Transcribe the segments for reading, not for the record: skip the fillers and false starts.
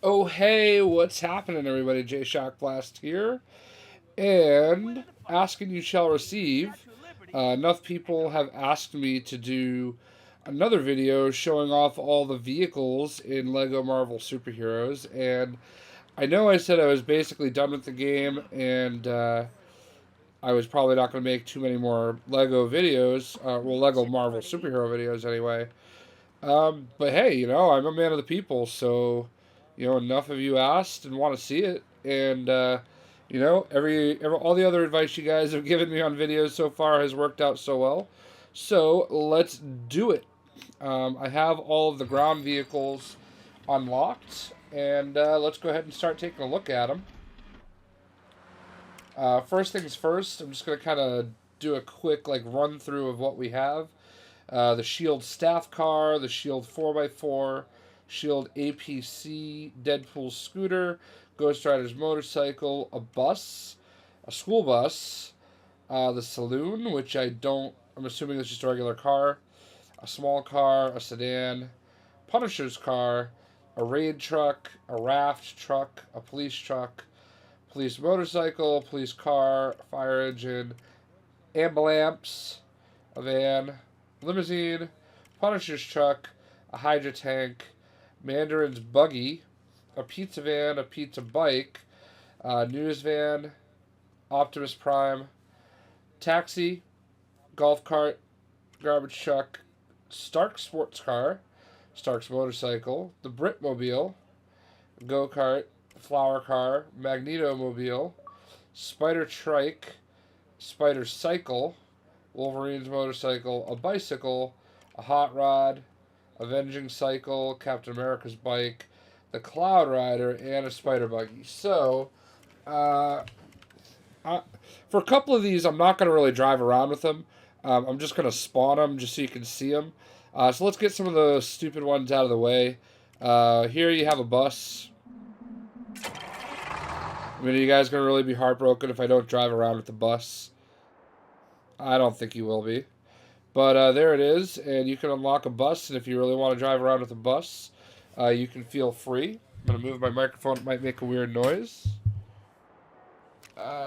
Oh, hey, what's happening, everybody? J Shock Blast here. And asking you shall receive. Enough people have asked me to do another video showing off all the vehicles in Lego Marvel Superheroes. And I know I said I was basically done with the game, and I was probably not going to make too many more Lego videos. Well, Lego Marvel Superhero videos, anyway. But hey, I'm a man of the people, so enough of you asked and want to see it, and every all the other advice you guys have given me on videos so far has worked out so well. So let's do it. I have all of the ground vehicles unlocked, and let's go ahead and start taking a look at them. First things first, I'm just gonna kind of do a quick run through of what we have. The Shield staff car, the Shield 4x4, Shield APC, Deadpool scooter, Ghost Rider's motorcycle, a bus, a school bus, the saloon, which I'm assuming it's just a regular car, a small car, a sedan, Punisher's car, a raid truck, a raft truck, a police truck, police motorcycle, police car, fire engine, ambulance, a van, limousine, Punisher's truck, a Hydra tank, Mandarin's buggy, a pizza van, a pizza bike, a news van, Optimus Prime, taxi, golf cart, garbage truck, Stark sports car, Stark's motorcycle, the Britmobile, go kart, flower car, Magneto mobile, Spider trike, Spider cycle, Wolverine's motorcycle, a bicycle, a hot rod, Avenging Cycle, Captain America's bike, the Cloud Rider, and a spider buggy. So, uh, for a couple of these, I'm not going to really drive around with them. I'm just going to spawn them just so you can see them. So let's get some of the stupid ones out of the way. Here you have a bus. I mean, are you guys going to really be heartbroken if I don't drive around with the bus? I don't think you will be. But there it is, and you can unlock a bus, and if you really want to drive around with a bus, you can feel free. I'm going to move my microphone, it might make a weird noise.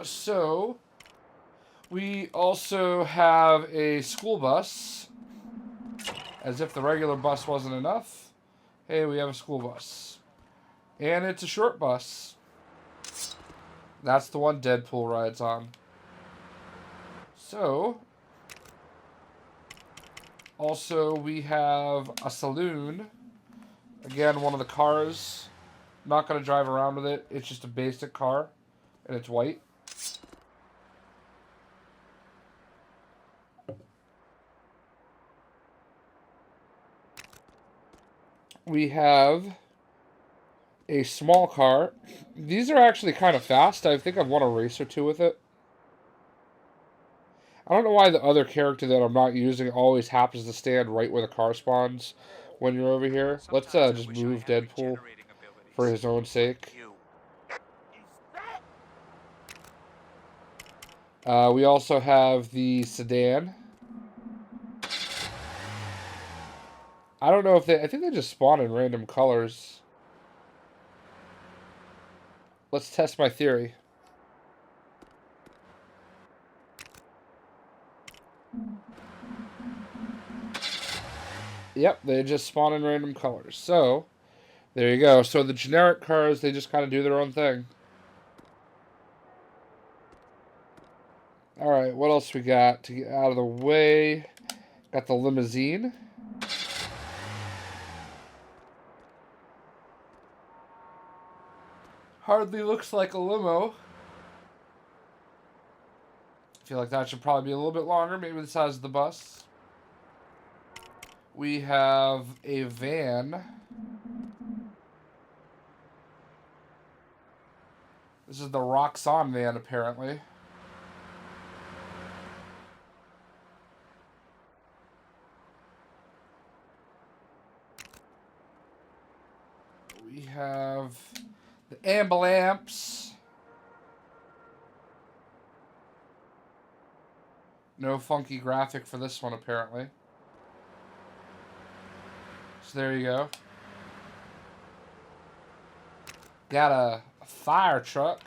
So, we also have a school bus, as if the regular bus wasn't enough. Hey, we have a school bus. And it's a short bus. That's the one Deadpool rides on. So, also we have a saloon. Again, one of the cars. Not going to drive around with it. It's just a basic car, and it's white. We have a small car. These are actually kind of fast. I think I've won a race or two with it. I don't know why the other character that I'm not using always happens to stand right where the car spawns when you're over here. Let's just move Deadpool for his own sake. We also have the sedan. I don't know if I think they just spawn in random colors. Let's test my theory. Yep, they just spawn in random colors. So, there you go. So the generic cars, they just kind of do their own thing. Alright, what else we got to get out of the way? Got the limousine. Hardly looks like a limo. I feel like that should probably be a little bit longer, maybe the size of the bus. We have a van. This is the Roxxon van, apparently. We have the ambulance. No funky graphic for this one, apparently. So there you go. Got a fire truck.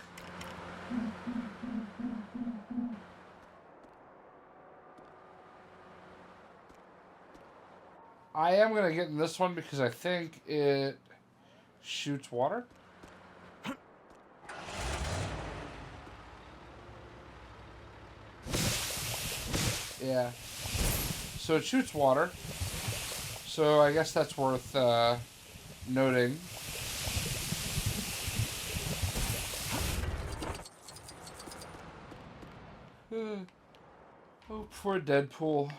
I am going to get in this one because I think it shoots water. Yeah. So it shoots water. So I guess that's worth noting. Oh, poor Deadpool.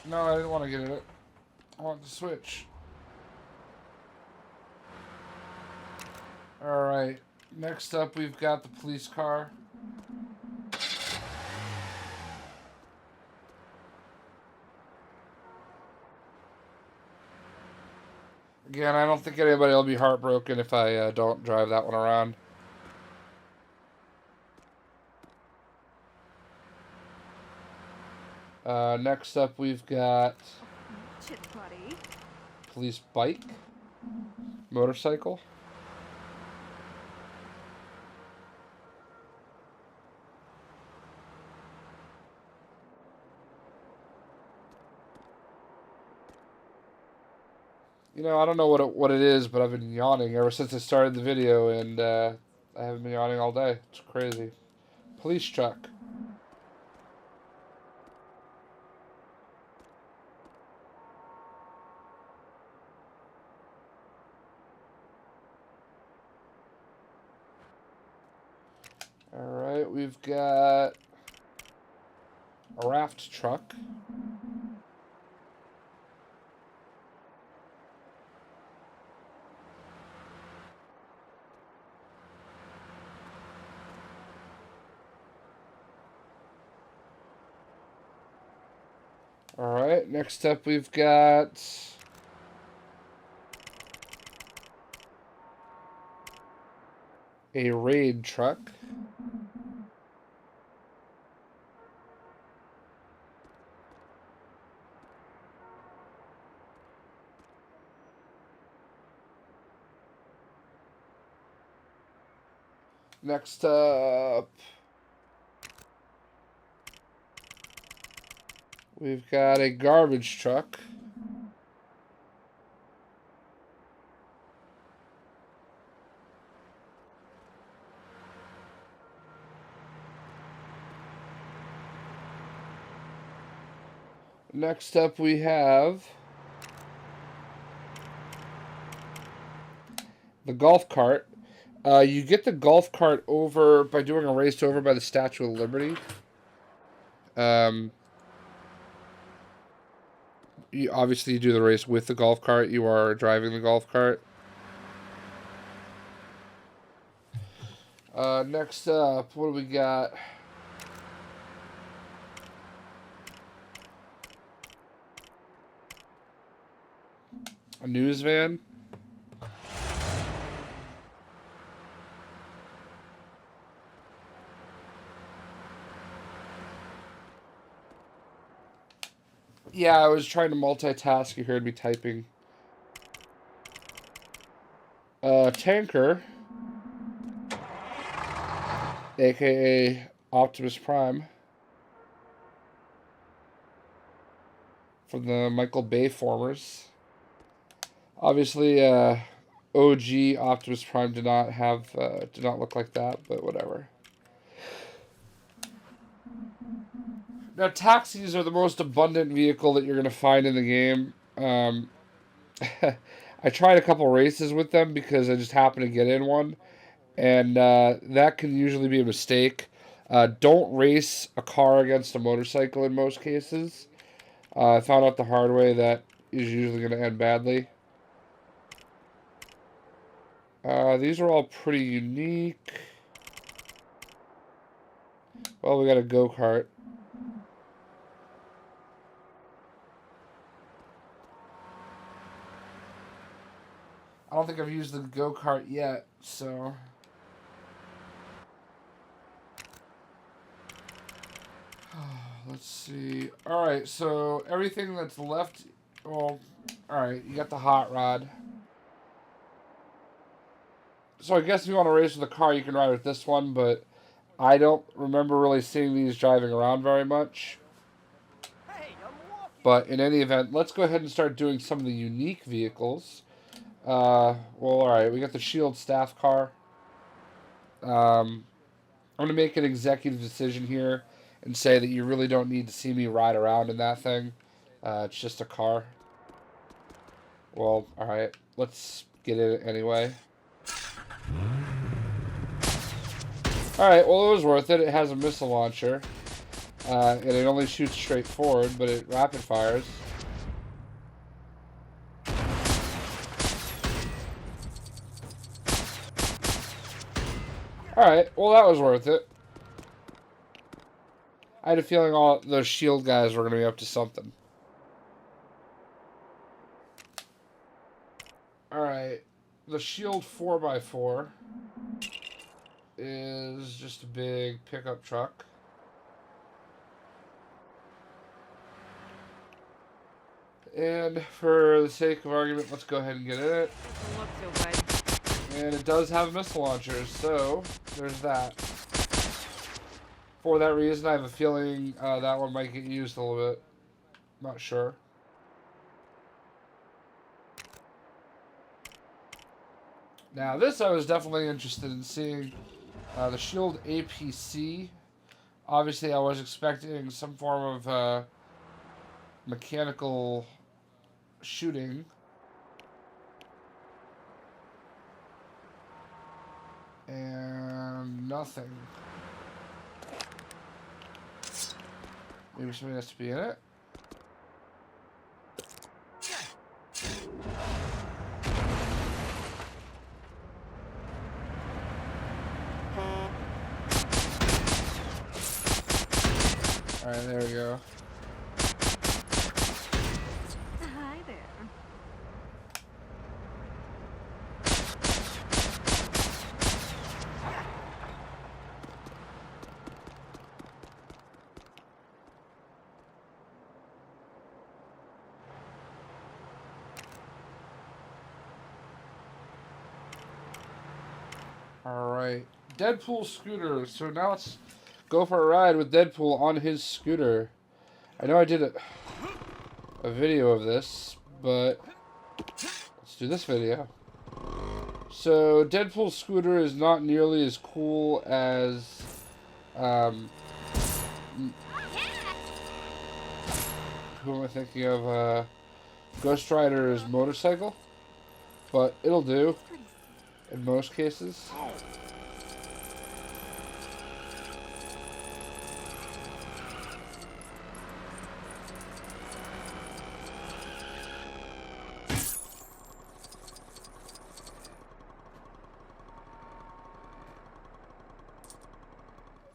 No, I didn't want to get in it. I wanted to switch. Alright. Next up, we've got the police car. Again, I don't think anybody will be heartbroken if I don't drive that one around. Next up, we've got police bike, motorcycle. You know, I don't know what it is, but I've been yawning ever since I started the video, and I haven't been yawning all day. It's crazy. Police truck. Alright, we've got a raft truck. Alright, next up we've got a raid truck. Next up, we've got a garbage truck. Next up, we have the golf cart. You get the golf cart over by doing a race over by the Statue of Liberty. Obviously, you do the race with the golf cart. You are driving the golf cart. Next up, what do we got? A news van. Yeah, I was trying to multitask. You heard me typing. Tanker, aka Optimus Prime, from the Michael Bay formers. Obviously, OG Optimus Prime did not look like that, but whatever. Now, taxis are the most abundant vehicle that you're going to find in the game. I tried a couple races with them because I just happened to get in one, and that can usually be a mistake. Don't race a car against a motorcycle in most cases. I found out the hard way that is usually going to end badly. These are all pretty unique. Well, we got a go-kart. I don't think I've used the go-kart yet, so... Let's see. Alright, so everything that's left... Well, alright, you got the hot rod. So I guess if you want to race with a car, you can ride with this one, but I don't remember really seeing these driving around very much. But in any event, let's go ahead and start doing some of the unique vehicles. Well, alright, we got the Shield staff car. I'm going to make an executive decision here and say that you really don't need to see me ride around in that thing. It's just a car. Well, alright, let's get it anyway. Alright, well, it was worth it. It has a missile launcher. And it only shoots straight forward, but it rapid fires. Alright, well, that was worth it. I had a feeling all those shield guys were going to be up to something. Alright, the shield 4x4 is just a big pickup truck. And for the sake of argument, let's go ahead and get in it. And it does have missile launchers, so there's that. For that reason, I have a feeling that one might get used a little bit. Not sure. Now, this I was definitely interested in seeing. The Shield APC. Obviously, I was expecting some form of mechanical shooting. And nothing. Maybe something has to be in it. Alright, there we go. Hi there. Alright. Deadpool scooter. So now let's go for a ride with Deadpool on his scooter. I know I did a video of this, but let's do this video. So Deadpool's scooter is not nearly as cool as who am I thinking of? Ghost Rider's motorcycle, but it'll do in most cases.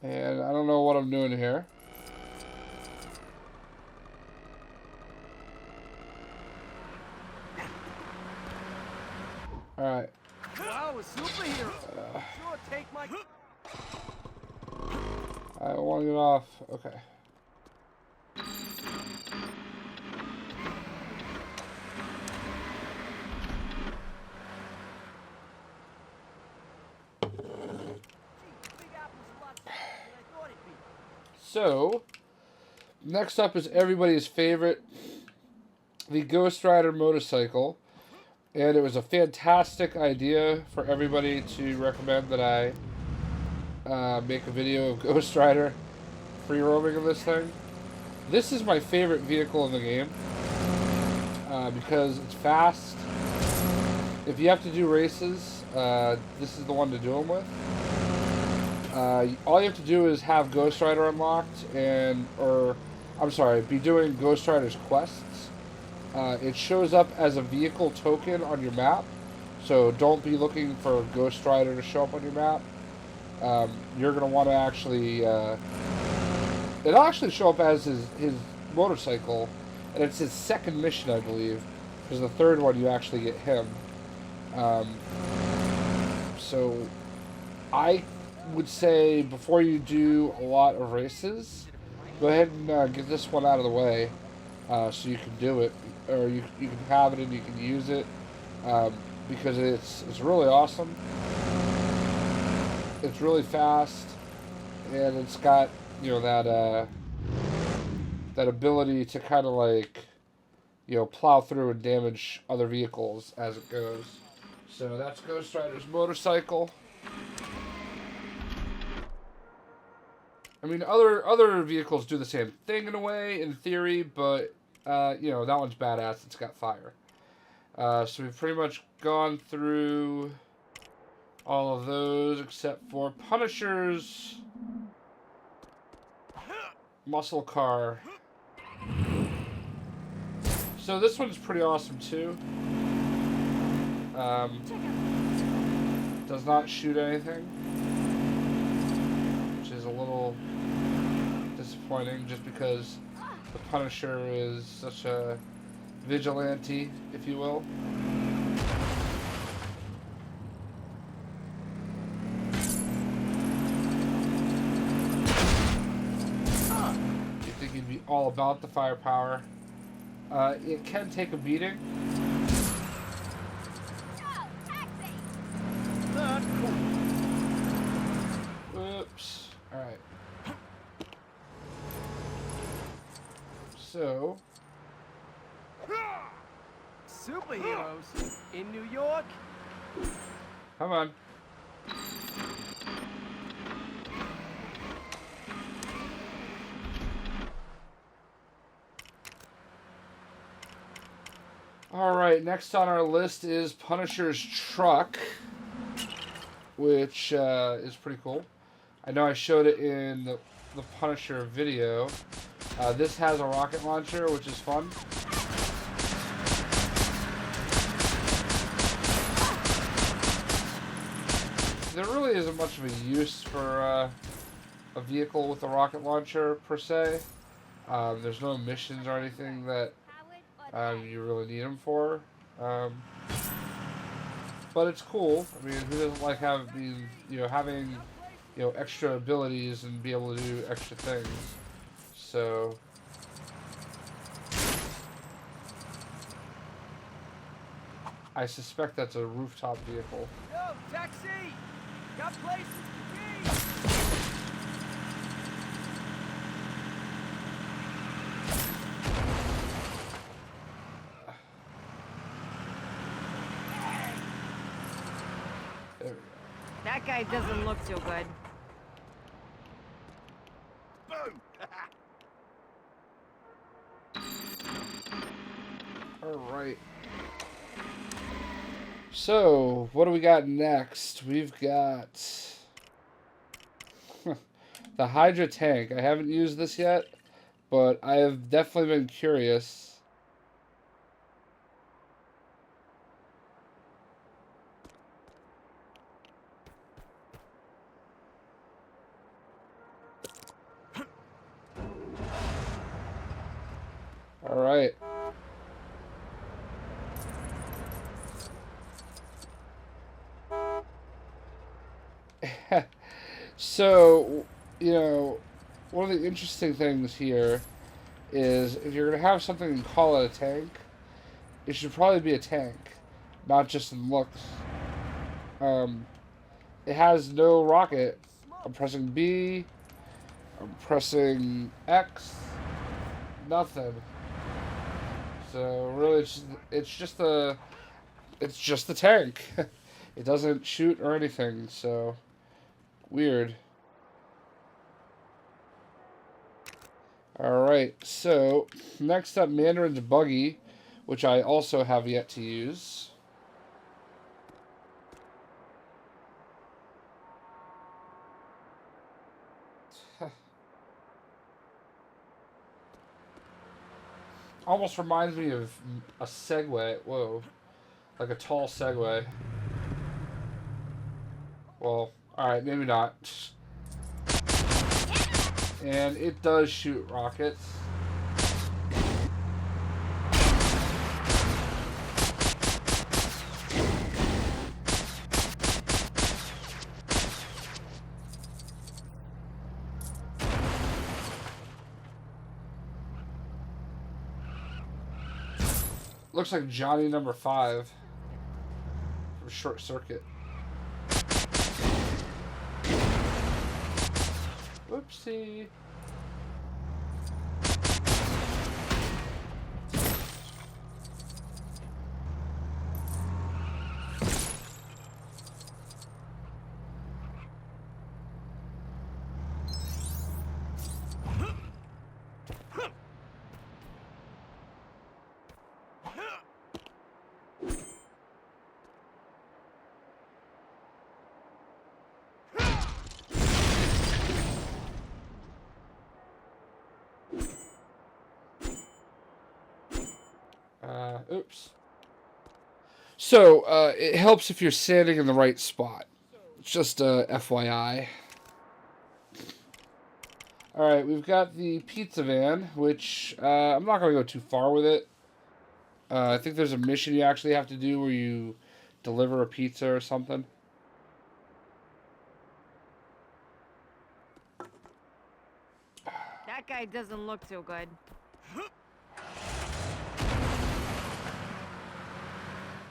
And I don't know what I'm doing here. Alright. Wow, a superhero. Sure, take my... I want to get off. Okay. So, next up is everybody's favorite, the Ghost Rider motorcycle. And it was a fantastic idea for everybody to recommend that I make a video of Ghost Rider free roaming of this thing. This is my favorite vehicle in the game because it's fast. If you have to do races, this is the one to do them with. All you have to do is have Ghost Rider unlocked be doing Ghost Rider's quests. It shows up as a vehicle token on your map, so don't be looking for Ghost Rider to show up on your map. You're going to want to actually... it'll actually show up as his motorcycle, and it's his second mission, I believe, because the third one you actually get him. So I would say before you do a lot of races, go ahead and get this one out of the way so you can do it, or you can have it and you can use it. because it's really awesome. It's really fast, and it's got, you know, that ability to kind of like, you know, plow through and damage other vehicles as it goes. So that's Ghost Rider's motorcycle. I mean, other vehicles do the same thing in a way, in theory, but you know, that one's badass. It's got fire. So we've pretty much gone through all of those except for Punisher's muscle car. So this one's pretty awesome too. Does not shoot anything, which is a little disappointing just because the Punisher is such a vigilante, if you will. You'd think he'd be all about the firepower. It can take a beating. Whoops. Alright. So. Superheroes in New York? Come on. Alright, next on our list is Punisher's truck, which is pretty cool. I know I showed it in the Punisher video. This has a rocket launcher, which is fun. There really isn't much of a use for a vehicle with a rocket launcher, per se. There's no missions or anything that you really need them for. But it's cool. I mean, who doesn't like having extra abilities and be able to do extra things? So I suspect that's a rooftop vehicle. Yo, taxi! Got places to be! There we go. That guy doesn't look so good. Boom! Alright. So, what do we got next? We've got the Hydra tank. I haven't used this yet, but I have definitely been curious. Alright. So, you know, one of the interesting things here is if you're going to have something and call it a tank, it should probably be a tank, not just in looks. It has no rocket. I'm pressing B. I'm pressing X. Nothing. So really, it's just a tank. It doesn't shoot or anything. So weird. Alright, so next up, Mandarin's Buggy, which I also have yet to use. Almost reminds me of a Segway. Whoa. Like a tall Segway. Well, alright, maybe not. And it does shoot rockets. Looks like Johnny number 5. short circuit. Whoopsie. Oops. So, it helps if you're standing in the right spot. Just FYI. Alright, we've got the pizza van, which I'm not going to go too far with it. I think there's a mission you actually have to do where you deliver a pizza or something. That guy doesn't look so good.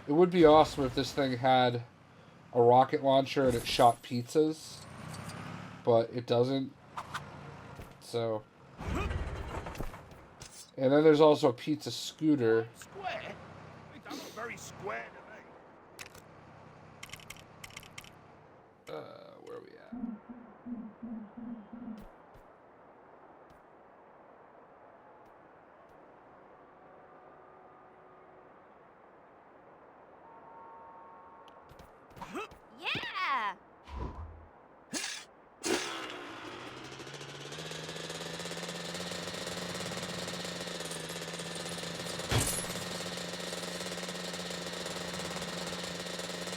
It would be awesome if this thing had a rocket launcher and it shot pizzas, but it doesn't. So, and then there's also a pizza scooter. Square? It don't look very square to me. Where are we at? Yeah!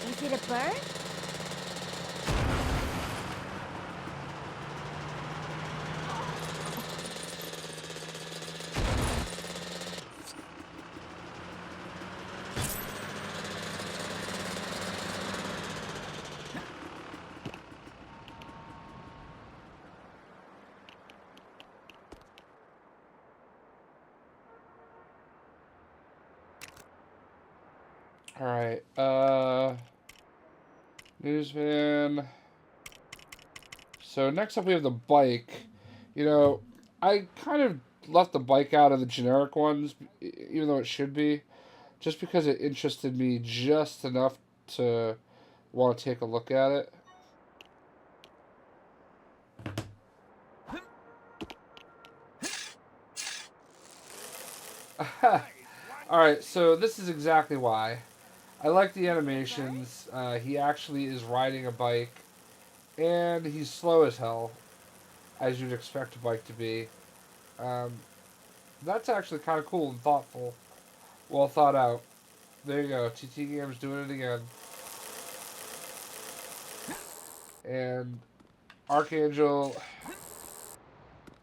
Is it a bird? Alright, newsvan. So next up we have the bike. You know, I kind of left the bike out of the generic ones, even though it should be, just because it interested me just enough to want to take a look at it. Alright, so this is exactly why. I like the animations. He actually is riding a bike, and he's slow as hell, as you'd expect a bike to be. That's actually kind of cool and thoughtful. Well thought out. There you go. TT Game's doing it again. And Archangel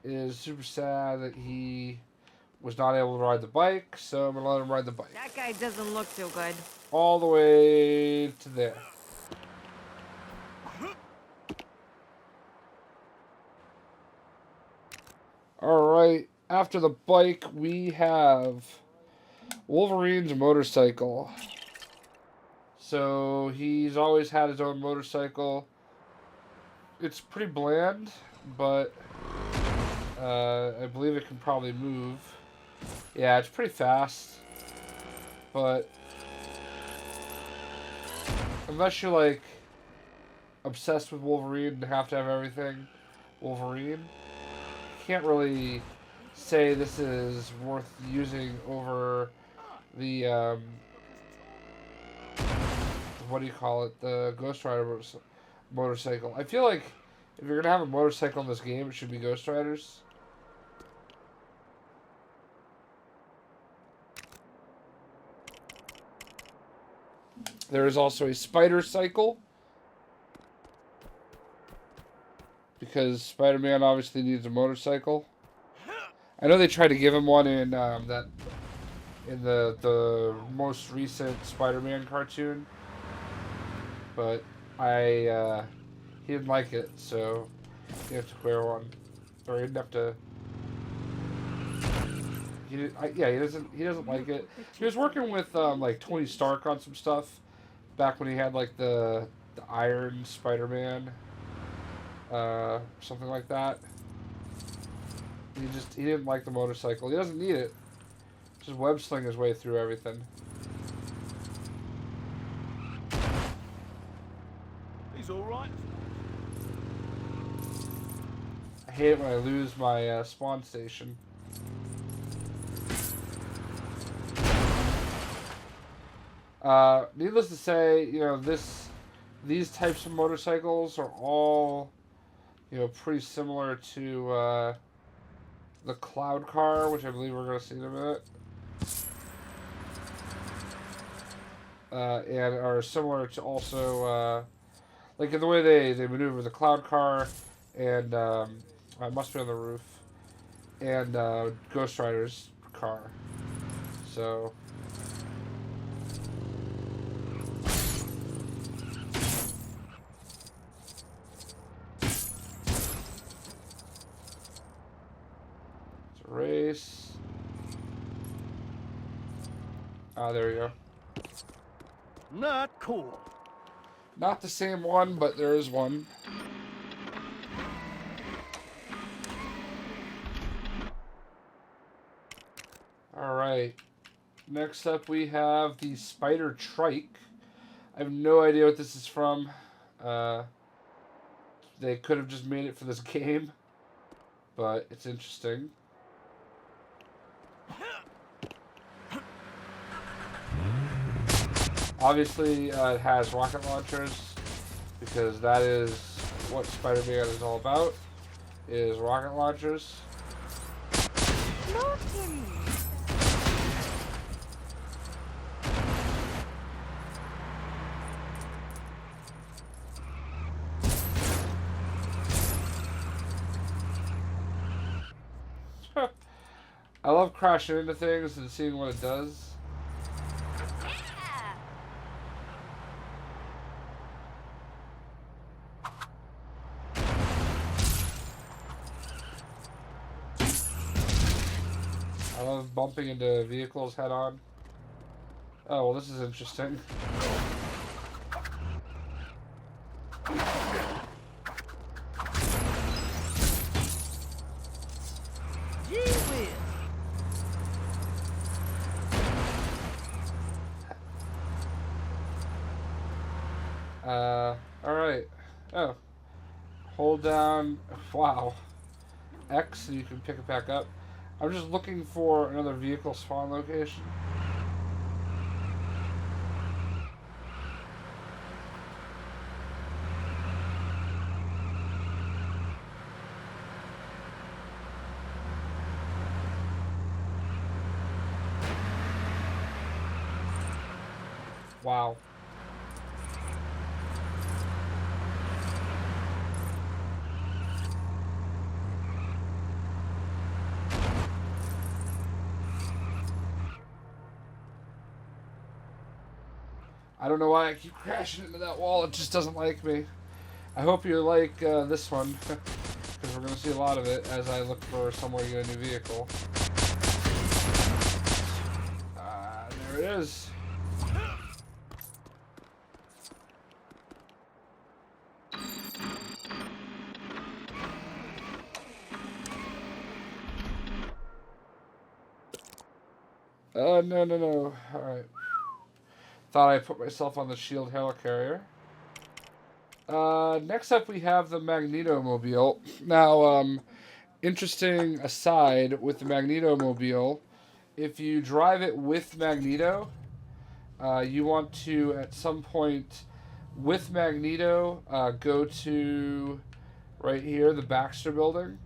is super sad that he was not able to ride the bike, so I'm going to let him ride the bike. That guy doesn't look so good. All the way to there. Alright, after the bike, we have Wolverine's motorcycle. So, he's always had his own motorcycle. It's pretty bland, but I believe it can probably move. Yeah, it's pretty fast, but unless you're like obsessed with Wolverine and have to have everything Wolverine, you can't really say this is worth using over the what do you call it, the Ghost Rider motorcycle. I feel like if you're gonna have a motorcycle in this game, it should be Ghost Riders. There is also a spider cycle, because Spider-Man obviously needs a motorcycle. I know they tried to give him one in the most recent Spider-Man cartoon, but he didn't like it, so he had to wear one, or he didn't have to. He doesn't like it. He was working with like Tony Stark on some stuff, back when he had like the Iron Spider-Man, something like that. He didn't like the motorcycle. He doesn't need it. Just web sling his way through everything. He's all right. I hate it when I lose my spawn station. Needless to say, you know, these types of motorcycles are all, you know, pretty similar to the Cloud Car, which I believe we're going to see in a minute. And are similar to also, like in the way they maneuver the Cloud Car and, it must be on the roof, and Ghost Rider's car. So... race. Ah, there we go. Not cool. Not the same one, but there is one. Alright. Next up we have the Spider Trike. I have no idea what this is from. They could have just made it for this game, but it's interesting. Obviously, it has rocket launchers, because that is what Spider-Man is all about, is rocket launchers. Look at me. I love crashing into things and seeing what it does. Yeah. I love bumping into vehicles head on. Oh, well, this is interesting. Gee whiz. Alright. Oh. Hold down, wow, X, and you can pick it back up. I'm just looking for another vehicle spawn location. Wow. I don't know why I keep crashing into that wall. It just doesn't like me. I hope you like this one, because we're going to see a lot of it as I look for somewhere to get a new vehicle. There it is. No. Alright. Thought I put myself on the shield helicarrier. Next up we have the Magneto-mobile. Now, interesting aside with the Magneto-mobile, if you drive it with Magneto, you want to, at some point, with Magneto, go to, right here, the Baxter Building,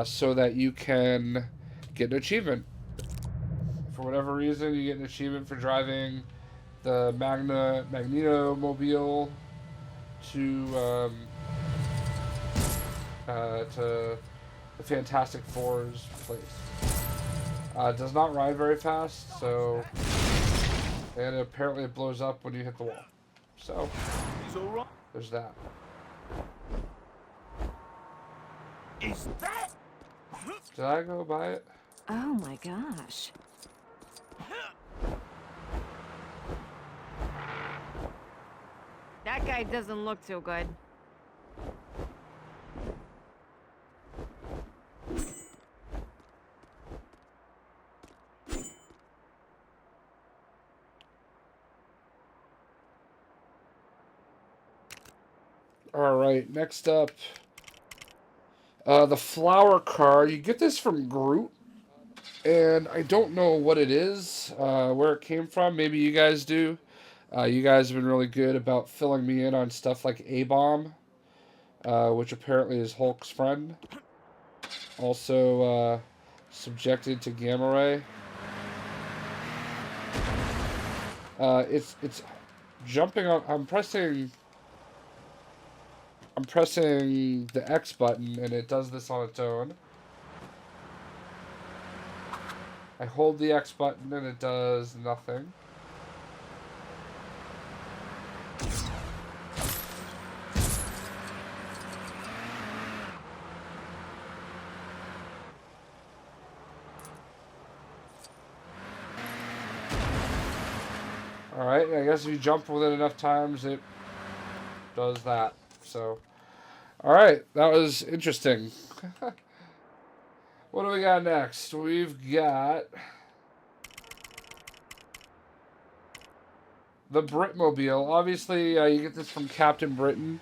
so that you can get an achievement. For whatever reason, you get an achievement for driving the Magneto-mobile to the Fantastic Four's place. It does not ride very fast, so, and apparently it blows up when you hit the wall. So, there's that. Is that? Did I go buy it? Oh my gosh. guy doesn't look too good. Alright, next up. The flower car. You get this from Groot. And I don't know what it is, where it came from. Maybe you guys do. You guys have been really good about filling me in on stuff like A-Bomb, which apparently is Hulk's friend. Also subjected to gamma ray. It's jumping on. I'm pressing the X button, and it does this on its own. I hold the X button, and it does nothing. Alright, I guess if you jump with it enough times, it does that. So, alright, that was interesting. What do we got next? We've got the Britmobile. Obviously, you get this from Captain Britain.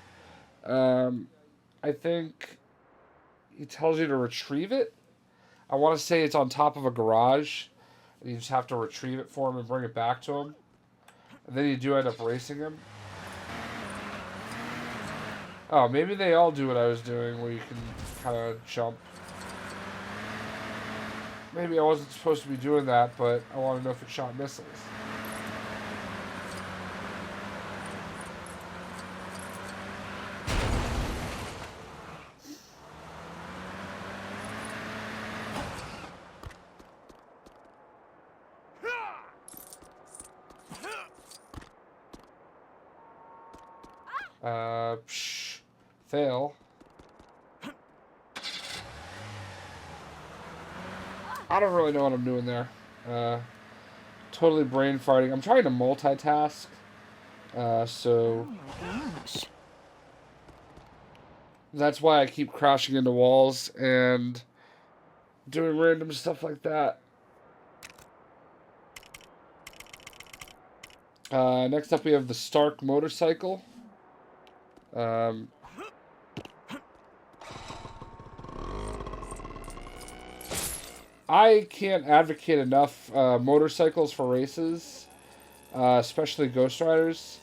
I think he tells you to retrieve it. I want to say it's on top of a garage. And you just have to retrieve it for him and bring it back to him. And then you do end up racing him. Oh, maybe they all do what I was doing, where you can kind of jump. Maybe I wasn't supposed to be doing that, but I want to know if it shot missiles. Fail. I don't really know what I'm doing there. Totally brain farting. I'm trying to multitask. So Oh my gosh. that's why I keep crashing into walls and doing random stuff like that. Next up we have the Stark motorcycle. I can't advocate enough motorcycles for races, especially Ghost Riders,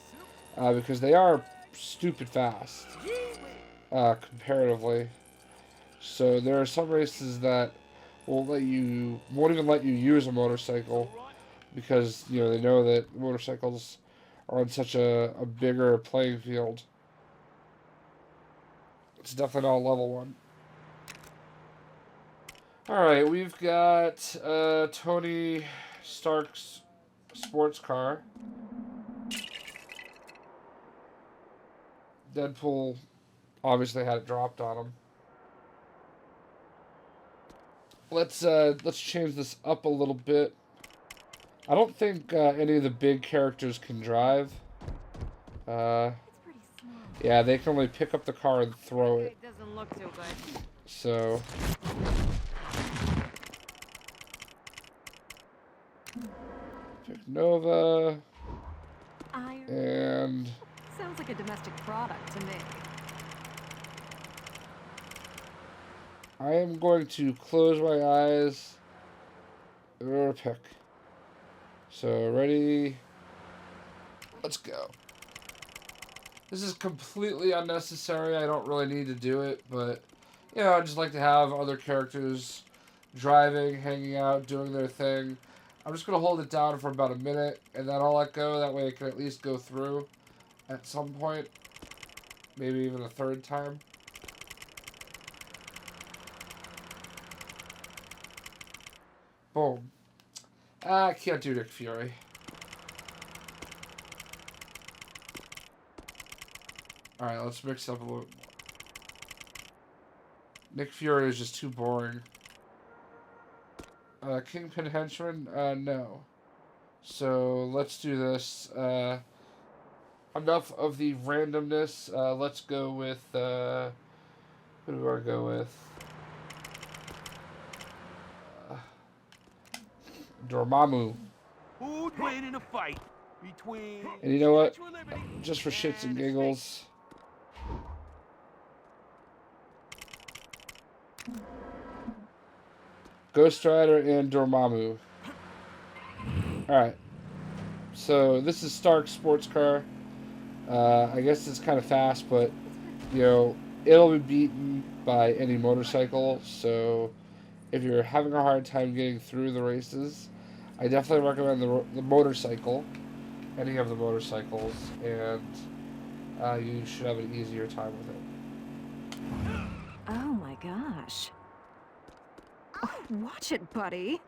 because they are stupid fast, comparatively. So there are some races that won't even let you use a motorcycle, because they know that motorcycles are on such a bigger playing field. It's definitely not a level one. Alright, we've got Tony Stark's sports car. Deadpool obviously had it dropped on him. Let's change this up a little bit. I don't think any of the big characters can drive. It's pretty small. Yeah, they can only pick up the car and throw it. It doesn't look too good. So pick Nova Iron. and Sounds like a domestic product to me. I am going to close my eyes or pick. So ready? Let's go. This is completely unnecessary. I don't really need to do it, but I just like to have other characters driving, hanging out, doing their thing. I'm just going to hold it down for about a minute, and then I'll let go. That way it can at least go through at some point. Maybe even a third time. Boom. I can't do Nick Fury. Alright, let's mix up a little bit more. Nick Fury is just too boring. Kingpin Henchman? No. So, let's do this. enough of the randomness. Let's go with who do we want to go with? Uh, Dormammu. Who'd win in a fight between And you know what? Statue of Liberty Just for shits and and the giggles. Ghost Rider and Dormammu. Alright. So this is Stark's sports car. I guess it's kind of fast, but you know, it'll be beaten by any motorcycle. So if you're having a hard time getting through the races, I definitely recommend the motorcycle, any of the motorcycles, and you should have an easier time with it. Oh my gosh. Oh, watch it, buddy.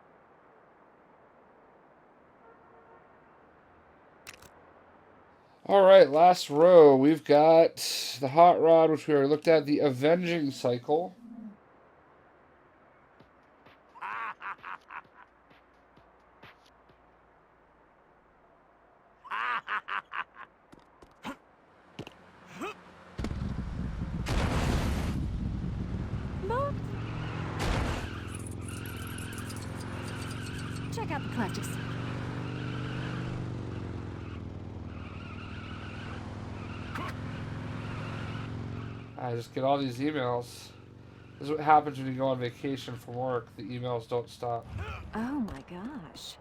Alright, last row. We've got the Hot Rod, which we already looked at, the Avenging Cycle. Look. Check out the collector's. I just get all these emails. This is what happens when you go on vacation from work. The emails don't stop. Oh my gosh.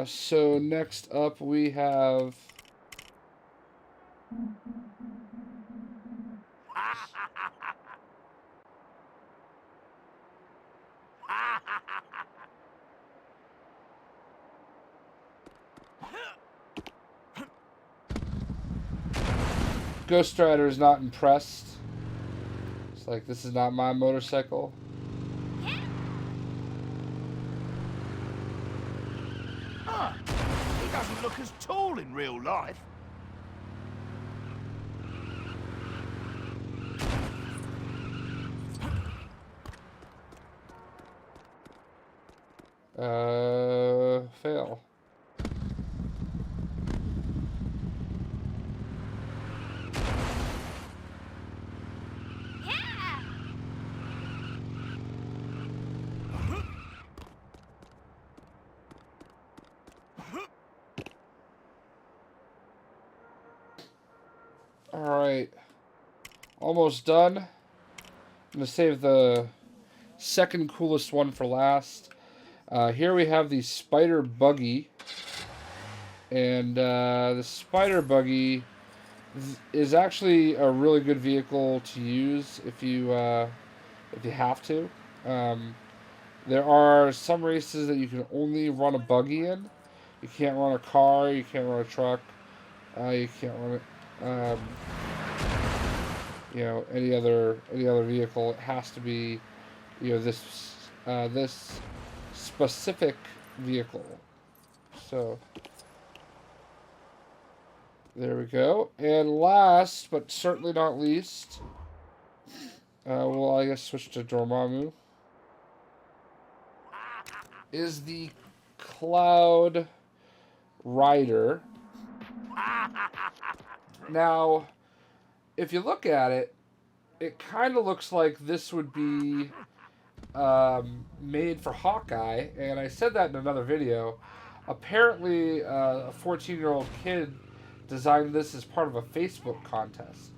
So next up we have Ghost Rider is not impressed. It's like, this is not my motorcycle. He doesn't look as tall in real life. Fail. Alright. Almost done. I'm going to save the second coolest one for last. Here we have the Spider Buggy. And the Spider Buggy is actually a really good vehicle to use if you have to. There are some races that you can only run a buggy in. You can't run a car. You can't run a truck. You can't run it. You know, any other vehicle. It has to be, you know, this specific vehicle. So there we go. And last but certainly not least, we'll I guess switch to Dormammu, is the Cloud Rider. Now, if you look at it, it kind of looks like this would be made for Hawkeye, and I said that in another video. Apparently, a 14-year-old kid designed this as part of a Facebook contest.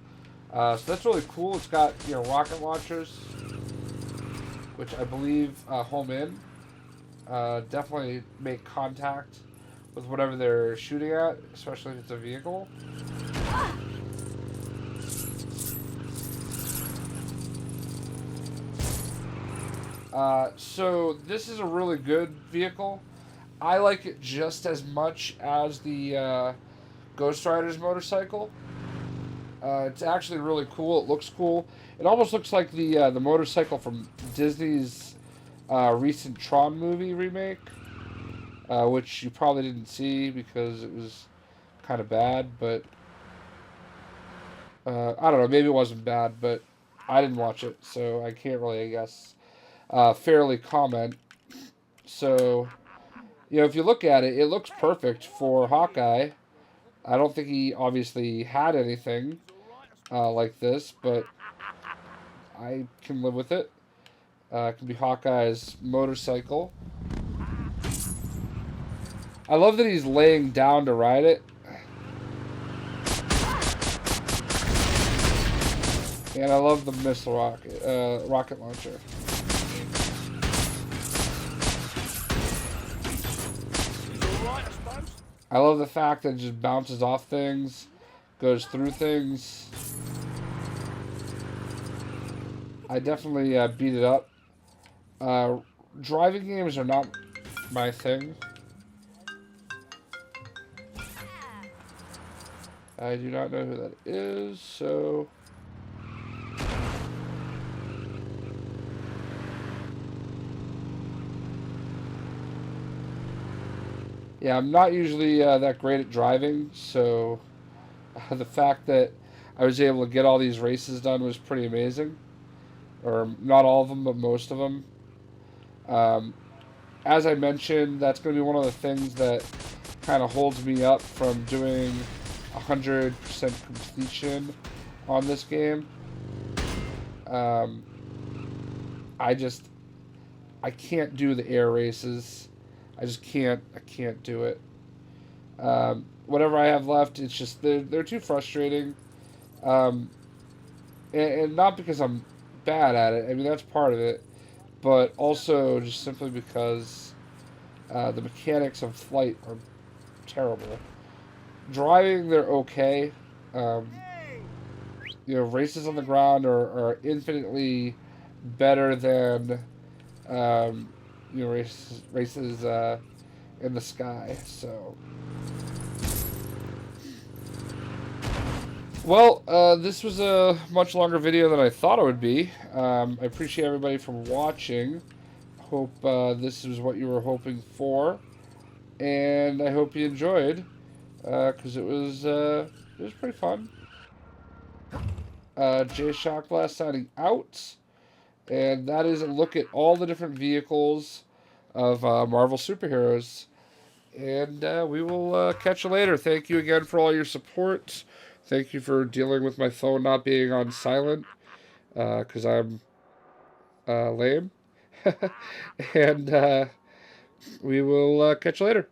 So that's really cool. It's got, you know, rocket launchers, which I believe home in. Definitely make contact with whatever they're shooting at, especially if it's a vehicle. So this is a really good vehicle. I like it just as much as the Ghost Rider's motorcycle. It's actually really cool. It looks cool. It almost looks like the motorcycle from Disney's recent Tron movie remake, which you probably didn't see because it was kind of bad. But I don't know. Maybe it wasn't bad, but I didn't watch it, so I can't really, I guess, fairly common. So, if you look at it, it looks perfect for Hawkeye. I don't think he obviously had anything like this, but I can live with it. It can be Hawkeye's motorcycle. I love that he's laying down to ride it. And I love the missile rocket launcher. I love the fact that it just bounces off things, goes through things. I definitely beat it up. Driving games are not my thing. I do not know who that is, so... Yeah, I'm not usually that great at driving, so the fact that I was able to get all these races done was pretty amazing. Or not all of them, but most of them. As I mentioned, that's going to be one of the things that kind of holds me up from doing 100% completion on this game. I can't do the air races. I just can't. I can't do it. Whatever I have left, it's just they're too frustrating. And not because I'm bad at it. I mean, that's part of it. But also just simply because the mechanics of flight are terrible. Driving, they're okay. Um, races on the ground are infinitely better than races in the sky. So, well, this was a much longer video than I thought it would be. I appreciate everybody for watching. Hope this is what you were hoping for, and I hope you enjoyed, because it was pretty fun. Jay Shockblast signing out, and that is a look at all the different vehicles of Marvel superheroes. And we will catch you later. Thank you again for all your support. Thank you for dealing with my phone not being on silent, because I'm lame. And we will catch you later.